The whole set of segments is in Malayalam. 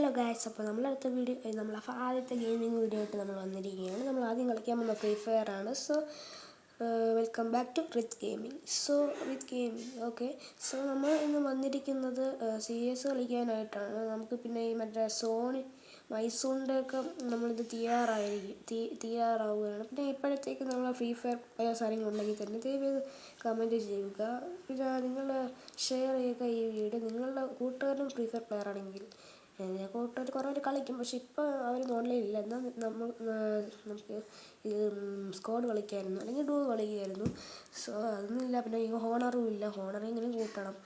ഹലോ ഗായ്സ്, അപ്പോൾ നമ്മളടുത്ത വീഡിയോ ആദ്യത്തെ ഗെയിമിംഗ് വീഡിയോ ആയിട്ട് നമ്മൾ വന്നിരിക്കുകയാണ്. നമ്മൾ ആദ്യം കളിക്കാൻ പോകുന്ന ഫ്രീ ഫയർ ആണ്. So welcome back to rich gaming. Okay. So നമ്മൾ ഇന്ന് വന്നിരിക്കുന്നത് CS കളിക്കാനായിട്ടാണ്. നമുക്ക് പിന്നെ ഈ മറ്റേ മൈസൂറിൻ്റെ ഒക്കെ നമ്മളിത് തയ്യാറാവുകയാണ്. പിന്നെ ഇപ്പോഴത്തേക്ക് നമ്മൾ ഫ്രീ ഫയർ സാധനങ്ങൾ ഉണ്ടെങ്കിൽ തന്നെ ദയവേത് കമൻറ്റ് ചെയ്യുക. പിന്നെ നിങ്ങൾ ഷെയർ ചെയ്യുക ഈ വീഡിയോ. നിങ്ങളുടെ കൂട്ടുകാരും ഫ്രീ ഫയർ പ്ലെയർ ആണെങ്കിൽ കൂട്ടുകാർ കുറേ പേര് കളിക്കും, പക്ഷെ ഇപ്പോൾ അവർ ഓൺലൈനില്ല. എന്നാൽ നമുക്ക് ഇത് സ്ക്വാഡ് കളിക്കായിരുന്നു, അല്ലെങ്കിൽ ഡൂ കളിക്കുമായിരുന്നു. സോ അതൊന്നുമില്ല. പിന്നെ ഈ ഹോണറും ഇല്ല. ഹോണറിങ്ങനെ കൂട്ടണം.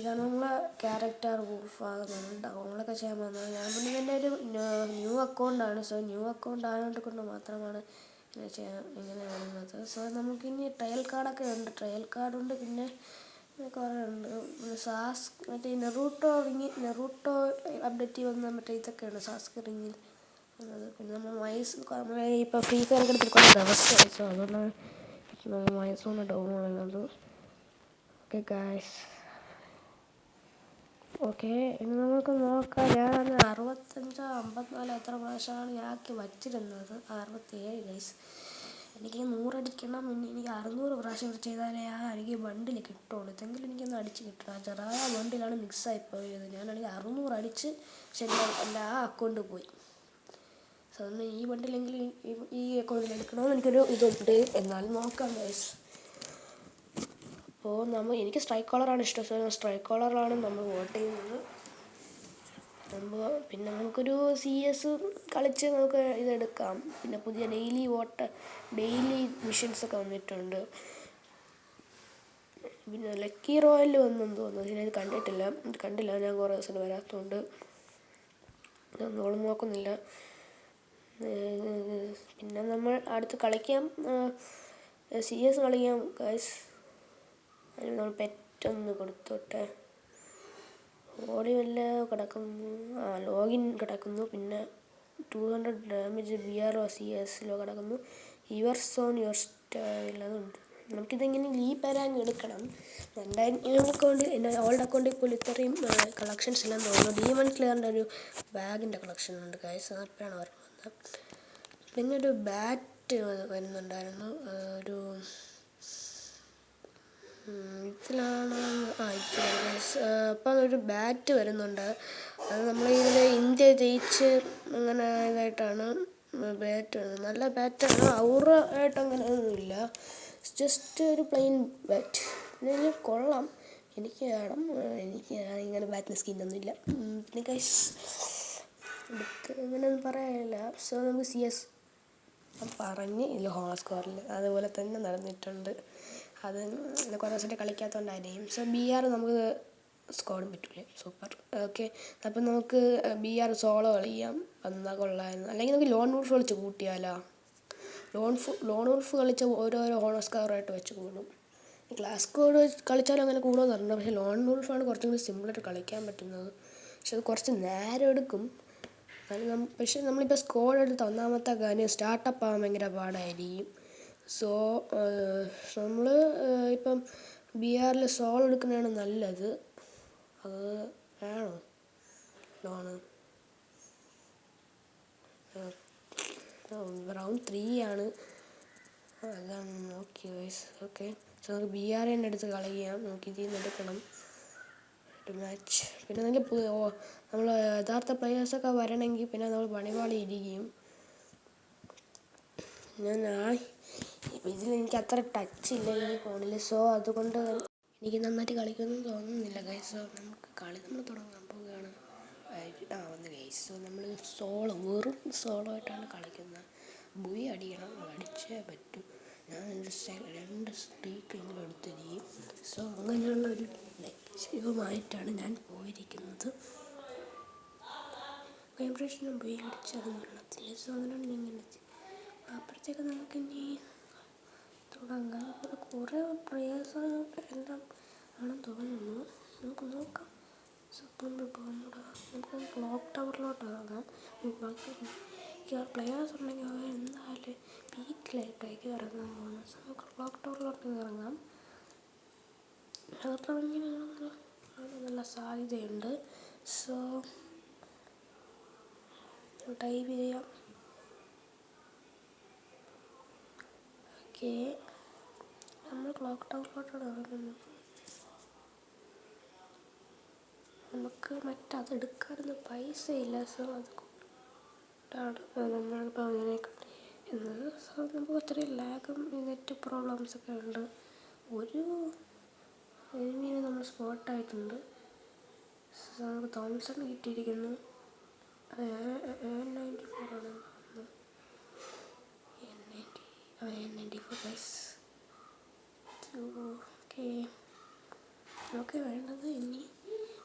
ഇതാണ് നമ്മളെ ക്യാരക്ടർ ആകുന്നത്. ഡൗൺലോഡൊക്കെ ചെയ്യാൻ പോകുന്നത്. ഞാൻ പിന്നെ എൻ്റെ ഒരു ന്യൂ അക്കൗണ്ടാണ്. സോ ന്യൂ അക്കൗണ്ട് ആയതുകൊണ്ട് മാത്രമാണ് ഇങ്ങനെ വരുന്നത്. സോ നമുക്കിനി ട്രയൽ കാർഡൊക്കെ ഉണ്ട്. ട്രയൽ കാർഡുണ്ട്, പിന്നെ കുറേ ഉണ്ട്. മറ്റേ നെറൂട്ടോ അപ്ഡേറ്റ് വന്ന മറ്റേ ഇതൊക്കെയുണ്ട്. സാസ്ക് റിങ്ങിൽ വന്നത്. പിന്നെ നമ്മൾ ഇപ്പോൾ ഫ്രീ ഫയർ ഒക്കെ എടുത്തിട്ട് കുറേ ദിവസമായി. സോ അതുകൊണ്ടാണ് മൈസൂറിന് ഡൗൺ ഉള്ളത്. Okay guys, okay. ഇനി നമുക്ക് നോക്കാം. ഞാൻ 65 54 എത്ര പ്രാവശ്യമാണ് ഞാക്കി വച്ചിരുന്നത്. 67 ഗൈസ്. എനിക്ക് 100 അടിക്കണം. എനിക്ക് 600 പ്രാവശ്യം ചെയ്താലേ എനിക്ക് ബണ്ടിൽ കിട്ടുള്ളൂ. ഇതെങ്കിലും എനിക്കൊന്ന് അടിച്ച് കിട്ടണം. ആ ചെറിയ ബണ്ടിലാണ് മിക്സായിപ്പോയത്. ഞാനാണെങ്കിൽ 600 അടിച്ച്, പക്ഷെ എൻ്റെ അക്കൗണ്ട് പോയി. സോ ഒന്ന് ഈ ബണ്ടിലെങ്കിലും ഈ അക്കൗണ്ടിൽ എടുക്കണമെന്ന് എനിക്കൊരു ഇതുണ്ട്. എന്നാലും നോക്കാം ഗൈസ്. അപ്പോൾ എനിക്ക് സ്ട്രൈക്ക് കോളറാണ് ഇഷ്ടം. സോ സ്ട്രൈക്ക് കോളറിലാണ് നമ്മൾ വോട്ട് ചെയ്യുന്നത്. പിന്നെ നമുക്കൊരു CS കളിച്ച് നമുക്ക് ഇതെടുക്കാം. പിന്നെ പുതിയ ഡെയിലി മിഷൻസൊക്കെ വന്നിട്ടുണ്ട്. പിന്നെ ലക്കി റോയൽ വന്നെന്ന് തോന്നുന്നു. ഞാനത് കണ്ടില്ല. ഞാൻ കുറേ ദിവസം വരാത്തതുകൊണ്ട് നമ്മളൊന്നും നോക്കുന്നില്ല. പിന്നെ നമ്മൾ അടുത്ത് കളിക്കാം. CS കളിക്കാം ഗൈസ്. അതിന് നമ്മൾ പെറ്റൊന്ന് കൊടുത്തോട്ടെ. ഓടി വല്ല കിടക്കുന്നു. ലോഗിൻ കിടക്കുന്നു. പിന്നെ 200 ഡാമേജ് BRO CS കിടക്കുന്നു. യുവർ സോൺ യുവർ സ്റ്റൈൽ അതുണ്ട്. നമുക്കിതെങ്ങനെ ലീപ്പരാങ് എടുക്കണം. എൻ്റെ ഓൾഡ് അക്കൗണ്ടിൽ പോലും ഇത്രയും കളക്ഷൻസ് എല്ലാം തോന്നുന്നു. ഡീമൺ ക്ലിയറിൻ്റെ ഒരു ബാഗിൻ്റെ കളക്ഷൻ ഉണ്ട് ഗൈസ്. അപ്പോഴാണ് അവർ വന്നത്. പിന്നെ ഒരു ബാറ്റ് വരുന്നുണ്ടായിരുന്നു. ഒരു അപ്പം ഒരു ബാറ്റ് വരുന്നുണ്ട്. അത് നമ്മളിതിൽ ഇന്ത്യ ജയിച്ച് അങ്ങനെ ഇതായിട്ടാണ് ബാറ്റ് വരുന്നത്. നല്ല ബാറ്റാണ്. ഔറായിട്ട് അങ്ങനെ ഒന്നുമില്ല. ജസ്റ്റ് ഒരു പ്ലെയിൻ ബാറ്റ്. ഇതിന് കൊള്ളാം. എനിക്ക് വേണം. എനിക്ക് ഇങ്ങനെ ബാറ്റിന് സ്കിന്നൊന്നുമില്ല. പിന്നെ ഗൈസ് ഇങ്ങനെയൊന്നും പറയാനില്ല. സോ നമുക്ക് CS പറഞ്ഞ് ഇല്ല ഹോണർ സ്കോറിൽ അതുപോലെ തന്നെ നടന്നിട്ടുണ്ട്. അത് കുറേ ദിവസമായിട്ട് കളിക്കാത്തതുകൊണ്ടായിരിക്കും. സോ BR നമുക്ക് സ്കോഡും പറ്റൂലേ. സൂപ്പർ. ഓക്കെ. അപ്പം നമുക്ക് BR സോളോ കളിക്കാം. എന്നാൽ കൊള്ളായിരുന്നു. അല്ലെങ്കിൽ നമുക്ക് ലോൺ വൂൾഫ് കളിച്ച് കൂട്ടിയാലോ. ലോൺ വൂൾഫ് കളിച്ച് ഓരോരോ ഹോണർ സ്കോറായിട്ട് വെച്ച് കൂടും. ക്ലാസ് സ്കോഡ് കളിച്ചാലും അങ്ങനെ കൂടുമെന്ന് പറഞ്ഞു. പക്ഷേ ലോൺ വൂൾഫാണ് കുറച്ചും കൂടി സിമ്പിളായിട്ട് കളിക്കാൻ പറ്റുന്നത്. പക്ഷെ അത് കുറച്ച് നേരം എടുക്കും. പക്ഷെ നമ്മളിപ്പോൾ സ്കോഡ് എടുത്ത് ഒന്നാമത്തെ കാര്യം സ്റ്റാർട്ടപ്പ് ആകാൻ ഭയങ്കര പാടായിരിക്കും. സോ നമ്മൾ ഇപ്പം BRൽ സോൾ എടുക്കുന്നതാണ് നല്ലത്. അത് വേണോ ലോണ്? റൗണ്ട് 3 ആണ്. അതാണ് ഓക്കെ വൈസ്. ഓക്കെ. സോ നമുക്ക് BRൻ്റെ അടുത്ത് കളിക്കാം. നമുക്ക് ഇതിൽ നിന്ന് എടുക്കണം ഒരു മാച്ച്. പിന്നെ നമ്മൾ യഥാർത്ഥ പ്ലെയേഴ്സൊക്കെ വരണമെങ്കിൽ പിന്നെ നമ്മൾ പണിപാളി ഇരിക്കും. ഇപ്പം ഇതിലെനിക്ക് അത്ര ടച്ചില്ല ഈ ഫോണിൽ. സോ അതുകൊണ്ട് എനിക്ക് നന്നായിട്ട് കളിക്കുമെന്ന് തോന്നുന്നില്ല ഗൈസ്. സോ നമുക്ക് നമ്മൾ തുടങ്ങാൻ പോവുകയാണ്. വന്ന് ഗൈസ്. സോ നമ്മൾ വെറും സോളോ ആയിട്ടാണ് കളിക്കുന്നത്. ബുയി അടിക്കണം. അടിച്ചേ പറ്റും. ഞാൻ 2 സ്ട്രീക്കെങ്കിലും എടുത്തിരിക്കും. സോ അങ്ങനെയുള്ളൊരു ലക്ഷ്യവുമായിട്ടാണ് ഞാൻ പോയിരിക്കുന്നത്. വൈബ്രേഷനും ബുയി അടിച്ചതെന്നുള്ളതിൽ. സോ അങ്ങനെയാണ് ഇങ്ങനെ. അപ്പോഴത്തേക്ക് നമുക്കിനി തുടങ്ങാം. കുറേ പ്രയാസമായിട്ട് എല്ലാം ആണെന്ന് തോന്നുന്നു. നമുക്ക് നോക്കാം. സോ നമുക്ക് ക്ലോക്ക് ടവറിലോട്ട് ഇറങ്ങാം. പ്ലെയേഴ്സ് ഉണ്ടെങ്കിൽ അവർ എന്തായാലും പീക്കിലായിട്ടായിരിക്കും ഇറങ്ങാൻ പോകുന്നത്. സോ നമുക്ക് ക്ലോക്ക് ടവറിലോട്ട് ഇറങ്ങാം. ഇറങ്ങിയാണെങ്കിൽ നല്ല സാധ്യതയുണ്ട്. സോ ടൈപ്പ് ചെയ്യാം. ഓക്കെ, നമ്മൾ ക്ലോക്ക് ടവറിലോട്ടാണ് ഇറങ്ങുന്നത്. നമുക്ക് മറ്റത് എടുക്കാനൊന്നും പൈസ ഇല്ല. സോ അതുകൊണ്ടാണ് നമ്മളിപ്പോൾ ഇങ്ങനെ എന്നത്. സോ നമുക്ക് അത്രയും ലാഗും നെറ്റ് പ്രോബ്ലംസൊക്കെ ഉണ്ട്. ഒരു എനിമീനെ നമ്മൾ സ്പോട്ടായിട്ടുണ്ട്. സോ നമുക്ക് തോംസൺ കിട്ടിയിരിക്കുന്നു. N94 ആണ്. N94 guys. ഓക്കെ, നമുക്ക് വേണ്ടത് ഇനി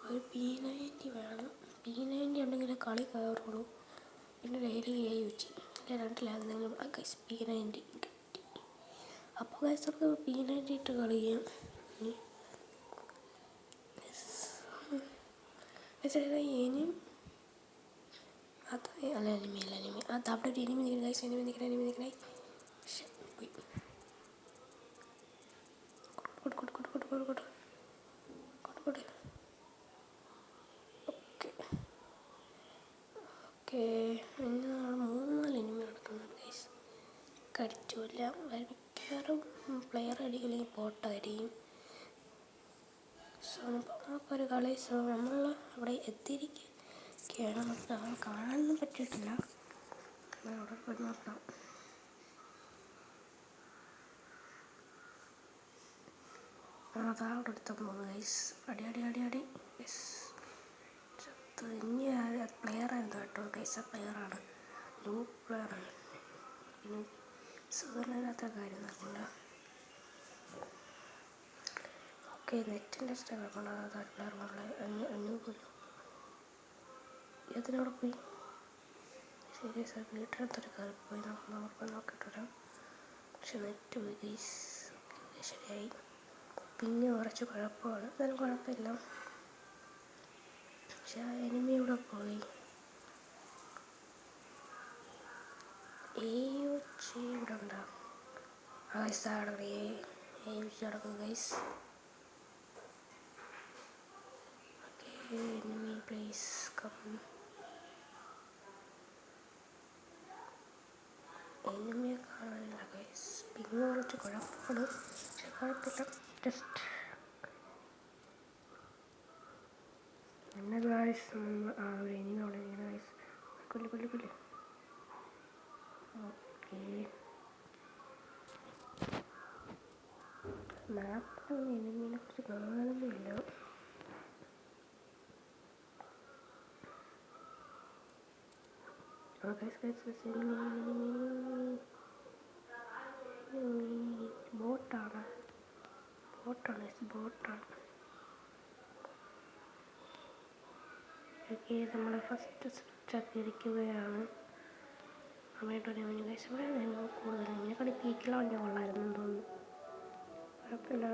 ഒരു P90 വേണം. P90 ഉണ്ടെങ്കിൽ കളി കയറുള്ളൂ. പിന്നെ ഡെയിലി AUG രണ്ടിലെന്തെങ്കിലും ഗൈസ് P90 കിട്ടി. അപ്പോൾ ഗൈസ് നമുക്ക് P90 ഇട്ട് കളി ചെയ്യാം. ഇനിയും അത് അല്ല എനിമി അത് അവിടെ ഒരു എനിമി നിൽക്കണം ഗൈസ്. എനിമി നിൽക്കണേ. പോയി കൊടു. ഓക്കെ, ഇനി നമ്മൾ 3-4 എനിമി നടക്കുന്നുണ്ട് ഗൈസ്. കടിച്ചില്ല. മിക്കവാറും പ്ലെയർ അടിക്കലെങ്കിൽ പോട്ടായിരിക്കും. സോ നമുക്കൊരു കളി. സോ നമ്മൾ അവിടെ എത്തിയിരിക്കുകയാണ്. നമുക്ക് കാണാനൊന്നും പറ്റിയിട്ടില്ല. അവിടെ പോയി നോക്കാം. അതാ അവിടെ എടുത്താൽ പോകുന്നു ഗൈസ്. അടി ഗൈസ്. ഇനി പ്ലെയറായിരുന്നു കേട്ടോ ഗൈസ്. ആ പ്ലെയറാണ്, ന്യൂ പ്ലെയറാണ്. പിന്നെ സുഖമില്ലാത്ത കാര്യം നടക്കില്ല. ഓക്കെ, നെറ്റിൻ്റെ ഇഷ്ടം നമ്മളെ അഞ്ഞൂറ് ഇതിനവിടെ പോയി. സീരിയസ് ആയി വീട്ടിനകത്തൊരു കയറിപ്പോയി. നമുക്ക് നോക്കിയിട്ട് വരാം. പക്ഷെ നെറ്റ് പോയി ഗൈസ്. ശരിയായി. പിന്നെ കുറച്ച് കുഴപ്പമാണ്. എന്നാലും കുഴപ്പമില്ല. പക്ഷെ ആ എനിമി ഇവിടെ പോയി. AUG ഇവിടെ ഉണ്ടാകും. ഗൈസ് AUG നടക്കും guys. Okay, enemy please come. എനിമിയെ കാണാനില്ല ഗൈസ്. പിന്നെ കുറച്ച് കുഴപ്പമാണ്. പക്ഷെ കുഴപ്പമില്ല. ജസ്റ്റ് പിന്നെ ഗൈസ് ഒരു എനിമി അവിടെ ഇങ്ങനെ ഗൈസ്. കൊല്ല്. ഓക്കെ, മാപ്പിൽ എനിമീനെ കുറിച്ച് കാണുന്നില്ല. ബോട്ടാണ്. ഓക്കെ, നമ്മൾ ഫസ്റ്റ് സ്വിച്ച് ഇരിക്കുകയാണ്. അമ്മയായിട്ടൊരു ഗൈസ്. ഇവിടെ കൂടുതൽ ഇതിനെക്കാട്ടി പീക്കിലാണ് ഞാൻ കൊള്ളായിരുന്നു തോന്നുന്നു. കുഴപ്പമില്ല.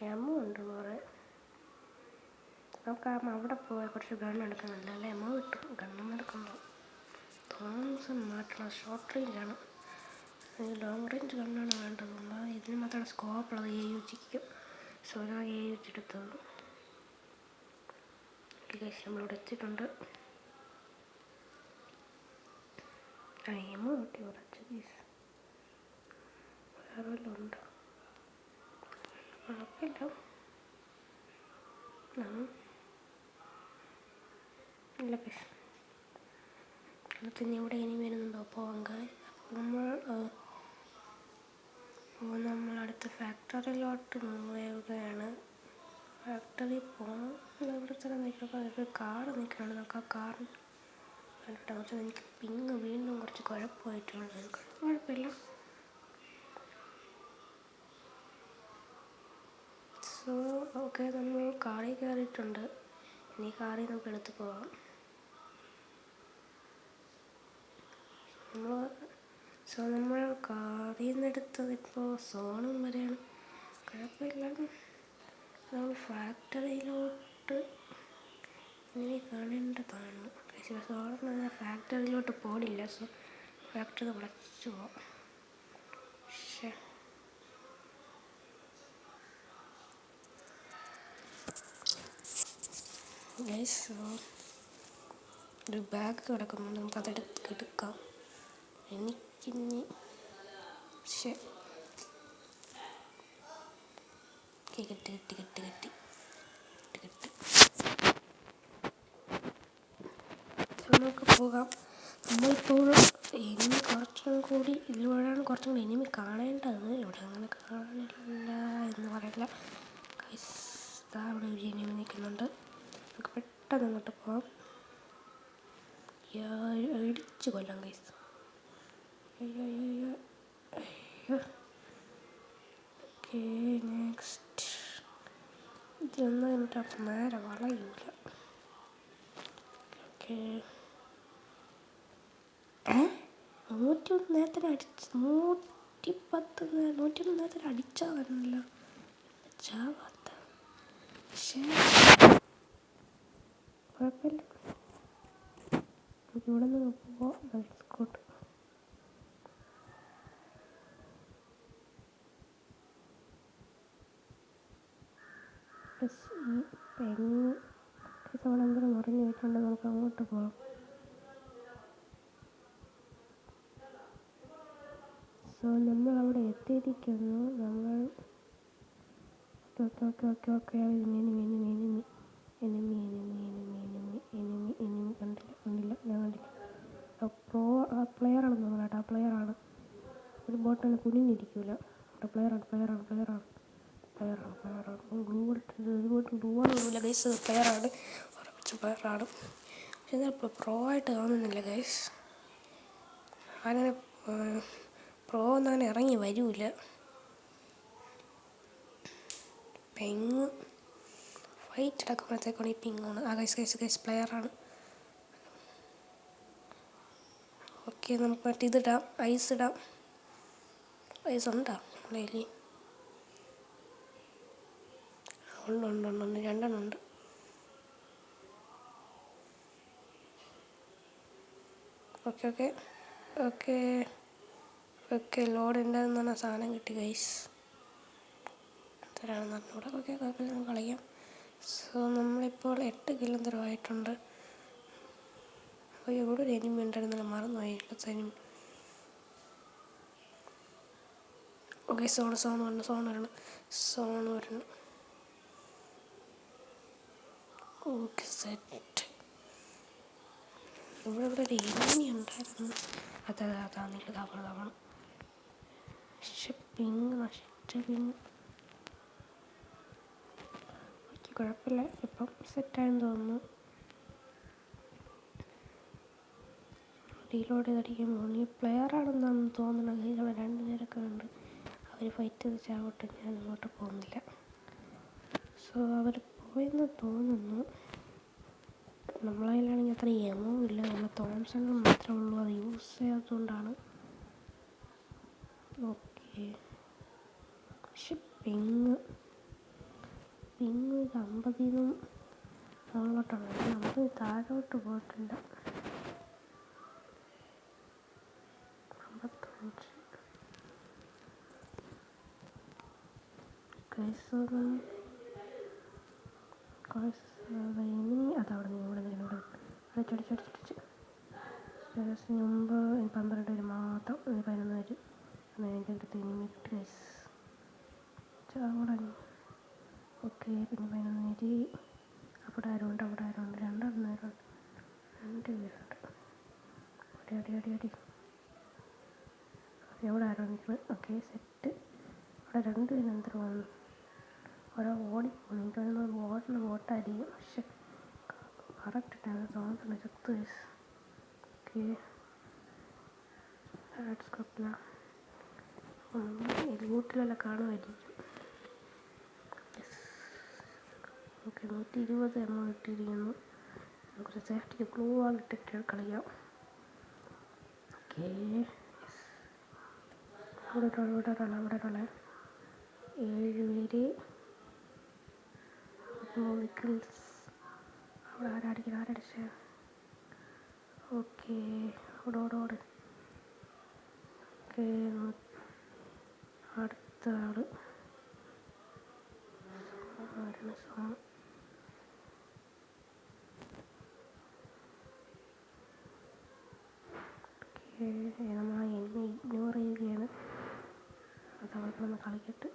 എമോ ഉണ്ട് കുറേ. നമുക്ക് അവിടെ പോയാൽ കുറച്ച് ഗണ്ണ് എടുക്കുന്നുണ്ട്. അല്ല എമോ കിട്ടും. ഗണ്ണൊന്നും എടുക്കുമ്പോൾ തോംസൺ മാറ്റണം. ഷോർട്ട് റേഞ്ചാണ്. ലോങ് റേഞ്ച് ഗണ്ണാണ് വേണ്ടതുകൊണ്ട് ഇതിന് മാത്രമാണ് സ്കോപ്പുള്ളത്. AUGക്ക്. സോ ഞാൻ AUG എടുത്തത്. ഗൈസ്, നമ്മളിവിടെ എത്തിയിട്ടുണ്ട്. എമോ കിട്ടി കുറച്ച് ഗൈസ്. വേറെ വല്ലതും ഉണ്ട്? കുഴപ്പമില്ല. ഇല്ല ഗൈസ്. പിന്നെ ഇവിടെ ഇനി വരുന്നുണ്ടോ പോകാൻ? നമ്മൾ അടുത്ത ഫാക്ടറിയിലോട്ട് മൂവ് ചെയ്യുകയാണ്. ഫാക്ടറി പോകണം. ഇവിടെ തന്നെ നിൽക്കുമ്പോൾ ഒരു കാർ നിൽക്കുകയാണ്. നമുക്ക് ആ കാറിന് കണ്ടിട്ട് പക്ഷേ എനിക്ക് പിങ് വീണ്ടും കുറച്ച് കുഴപ്പമായിട്ടുള്ളത്. കുഴപ്പമില്ല. സോ ഓക്കെ, നമ്മൾ കാറിൽ കയറിയിട്ടുണ്ട്. ഇനി കാറിൽ നമുക്ക് എടുത്ത് പോകാം. നമ്മൾ കാറിൽ നിന്ന് എടുത്തത് ഇപ്പോൾ സോണും വരെയാണ്. കുഴപ്പമില്ല. നമ്മൾ ഫാക്ടറിയിലോട്ട് ഇനി കാണേണ്ടതാണ്. സോണ ഫാക്ടറിയിലോട്ട് പോണില്ല. സോ ഫാക്ടറി വിളച്ചു പോവാം. പക്ഷേ ഗൈസ്, ഒരു ബാഗ് കിടക്കുന്നുണ്ട്, നമുക്ക് എടുക്കാം. എനിക്കിനി കെട്ടി നമുക്ക് പോകാം. നമ്മളിപ്പോൾ ഇനി കുറച്ചും കൂടി ഇതിലൂടെയാണ് കുറച്ചും കൂടി എനിമി കാണേണ്ടത്. ഇവിടെ അങ്ങനെ കാണില്ല എന്ന് പറയില്ല. അവിടെ ഒരു എനിമി നിൽക്കുന്നുണ്ട്. നമുക്ക് പെട്ടെന്ന് അങ്ങോട്ട് പോകാം. ഇടിച്ച് കൊല്ലാം ഗൈസ്. Okay, next. ഇതൊന്നും എന്നിട്ട് അപ്പം നേരെ വളയൂല. ഓക്കെ, 101 നേരത്തിന് അടിച്ച് 110 നേരത്തിന് അടിച്ചാൽ വരണല്ലോ. ചാവാത്ത കുഴപ്പമില്ല. ഇവിടെ നിന്ന് പോവാം. സ്കോട്ട് ഈ പെണ്ണി സോളെന്തെങ്കിലും മറിഞ്ഞ് വെച്ചിട്ടുണ്ട്. നമുക്ക് അങ്ങോട്ട് പോകാം. സോ നമ്മൾ അവിടെ എത്തിയിരിക്കുന്നു. നമ്മൾ ഓക്കെ എനിമി കണ്ടില്ല ഞാൻ കണ്ടില്ല. പ്ലെയറാണെന്ന് തോന്നുന്നു കേട്ടോ. പ്ലെയറാണ്. ഒരു ബോട്ടാണ്, കുനിഞ്ഞിരിക്കൂല. പ്ലെയറാണ്. ഗ്ലൂവാണൊന്നുമില്ല ഗൈസ്. പ്ലെയറാണ്, ഉറപ്പിച്ച പ്ലെയറാണ്. പക്ഷെ ഇതിപ്പോൾ പ്രോ ആയിട്ട് കാണുന്നില്ല ഗൈസ്. അങ്ങനെ പ്രോ ഒന്നും അങ്ങനെ ഇറങ്ങി വരൂല. പെങ്ങ് ഫൈറ്റ് എടുക്കുമ്പോഴത്തേക്കാണ് ഈ പിങ്ങാണ്. ഗൈസ് പ്ലെയറാണ്. ഓക്കെ, നമുക്ക് മറ്റേ ഇതിടാം. ഐസ് ഇടാം. ഐസ് ഉണ്ടോ ഡെയിലി? ഉണ്ട് 2 ഉണ്ട്. ഓക്കെ ലോഡ് ഉണ്ടാകുന്ന പറഞ്ഞ സാധനം കിട്ടി ഗൈസ്. എത്രയാണെന്ന് പറഞ്ഞൂടെ. ഓക്കെ, കുഴപ്പമില്ല, നമുക്ക് കളിക്കാം. സോ നമ്മളിപ്പോൾ 8 കിലോ ആയിട്ടുണ്ട്. അപ്പോൾ ഇവിടെ ഒരു എനിമി ഉണ്ടായിരുന്നല്ലോ, മറന്നുപോയി. എനിമി. ഓക്കെ, സോൺ വരണം. Okay, set. ഇവിടെ ഒരു എനിമി ഉണ്ടായിരുന്നു. അതാ നിങ്ങൾ താവണം. പിങ്. ഓക്കെ, കുഴപ്പമില്ല. ഇപ്പം സെറ്റായെന്ന് തോന്നുന്നു. റീലോഡ് ചെയ്തടിക്കുമ്പോൾ ഈ പ്ലെയറാണെന്നാണ് തോന്നുന്നത്. ഇവിടെ 2 പേരൊക്കെ ഉണ്ട്. അവർ ഫൈറ്റ് ചെയ്ത് ചാവട്ടെ, ഞാൻ ഇങ്ങോട്ട് പോകുന്നില്ല. സോ അവർ പോയെന്ന് തോന്നുന്നു. നമ്മളതിലാണെങ്കിൽ അത്ര എമോ ഇല്ല. നമ്മൾ തോംസൺ മാത്രമേ ഉള്ളൂ. അത് യൂസ് ചെയ്യാത്തതുകൊണ്ടാണ്. ഓക്കെ, പക്ഷെ പിങ് 50 മുകളിലോട്ടാണ്. 50 താഴോട്ട് പോയിട്ടില്ല. 55. എനിമി അതവിടെ ഇവിടെ അടിച്ചടിച്ച് മുമ്പ് 12 പേര് മാത്രം, 11 പേര്. എൻ്റെ അടുത്ത് എനിമി കിട്ടി ഗൈസ്. ചാവടൻ. ഓക്കെ, പിന്നെ 11 പേര്. അവിടെ ആരുണ്ട്? 2 പേരുണ്ട്. അടി. എവിടെ ആരോ നിൽക്കുന്നത്. Okay, set. അവിടെ 2 പേര് എന്തൊരു വന്നു. ഒരാൾ ഓടിപ്പോകുന്നു. എനിക്ക് തോന്നുന്നത് ബോട്ടായിരിക്കും. പക്ഷെ കറക്റ്റാണ് തോന്നുന്നു. ചത്തു ഗൈസ്. ഓക്കെ, സ്കോപ്പില്ല. വീട്ടിലെല്ലാം കാണുമായിരിക്കും. ഓക്കെ, 120 എമൗണ്ട് ഇട്ടിരിക്കുന്നു. നമുക്ക് സേഫ്റ്റിക്ക് ഗ്ലൂ വാൾ ഇട്ടിട്ട് കളിക്കാം. ഓക്കെ, ഇവിടെ 7 പേര്. മോളിക്കിൾസ്. അവിടെ ആരടിച്ച? ഓക്കെ, ഓട്. ഓക്കെ, അടുത്ത ആള് സോൺ. നമ്മൾ എന്നെ ഇഗ്നോർ ചെയ്യുകയാണ്. അത് അവർക്കൊന്ന് കളിക്കട്ട്.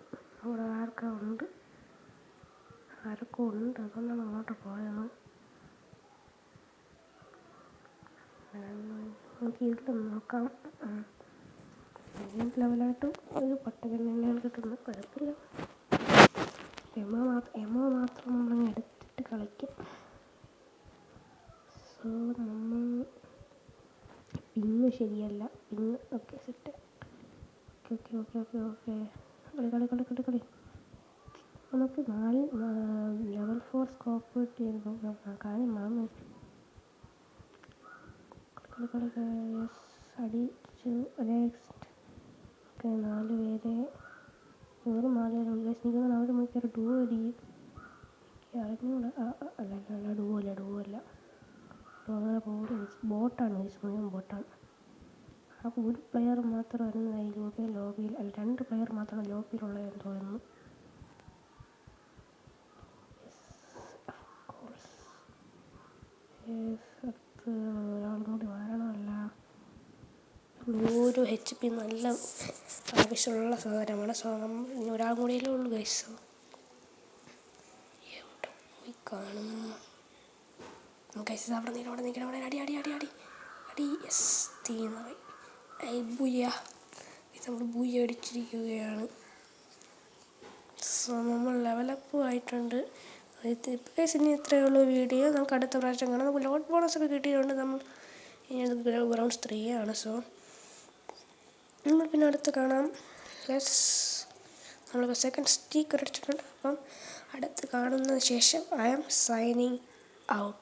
അവിടെ ആരൊക്കെ ഉണ്ട് അതുകൊണ്ടാണ് അങ്ങോട്ട് പോയത്. നമുക്ക് ഇതിലൊന്ന് നോക്കാം. ലെവലായിട്ട് ഒരു പട്ടകൻ തന്നെയാണ് കിട്ടുന്നത്. കുഴപ്പമില്ല. എമോ മാത്രം നമ്മളങ്ങ് എടുത്തിട്ട് കളിക്കാം. സോ നമ്മൾ പിന്ന് ശരിയല്ല. പിന്ന് ഓക്കെ സെറ്റ്. ഓക്കെ കളി. നമുക്ക് 4 ലെവൽ 4 സ്കോപ്പ് കിട്ടിയിരുന്നു. കാര്യം മറന്നു. അടിച്ചു. നെക്സ്റ്റ് ഓക്കെ 4 പേരെ വെറും 4 പേരുണ്ട്. നിൽക്കുന്ന അവർ മിക്കവാറും ഡുവോ അടിക്കും. അറിഞ്ഞൂടാ. അല്ല ഡുവോ അല്ല. അങ്ങനെ പോലും ബോട്ടാണ്. മുഴുവൻ ബോട്ടാണ്. അപ്പോൾ ഒരു പ്ലെയർ മാത്രമായിരുന്നു ഈ ലോബിയിൽ. അല്ല 2 പ്ലെയർ മാത്രമാണ് ലോബിയിലുള്ളതെന്ന് തോന്നുന്നു. ഒരാളും കൂടി വരണമല്ല. ഒരു HP നല്ല ആവശ്യമുള്ള സാധനമാണ്. സോ നമ്മൾ ഒരാൾ കൂടിയല്ലേ ഉള്ളൂ ഗൈസ്. എവിടെ പോയി കാണും ഗൈസ്? അവിടെ നിൽക്കണം. അടി യെസ് തീർന്നായി. നമ്മൾ ബൂയ അടിച്ചിരിക്കുകയാണ്. സോ നമ്മൾ ലെവലപ്പ് ആയിട്ടുണ്ട്. ഗൈസ് ഇനി ഇത്രയേ ഉള്ളൂ വീഡിയോ. നമുക്ക് അടുത്ത പ്രാവശ്യം കാണാം. നമുക്ക് ലോട്ട് ബോണസൊക്കെ കിട്ടിയിട്ടുണ്ട്. നമ്മൾ ഇനി ഗ്രൗണ്ട്സ് 3 ആണ്. സോ നമ്മൾ പിന്നെ അടുത്ത് കാണാം. നമ്മളിപ്പോൾ സെക്കൻഡ് സ്റ്റിക്കർ അടിച്ചിട്ടുണ്ട്. അപ്പം അടുത്ത് കാണുന്നതിന് ശേഷം ഐ ആം സൈനിങ് ഔട്ട്.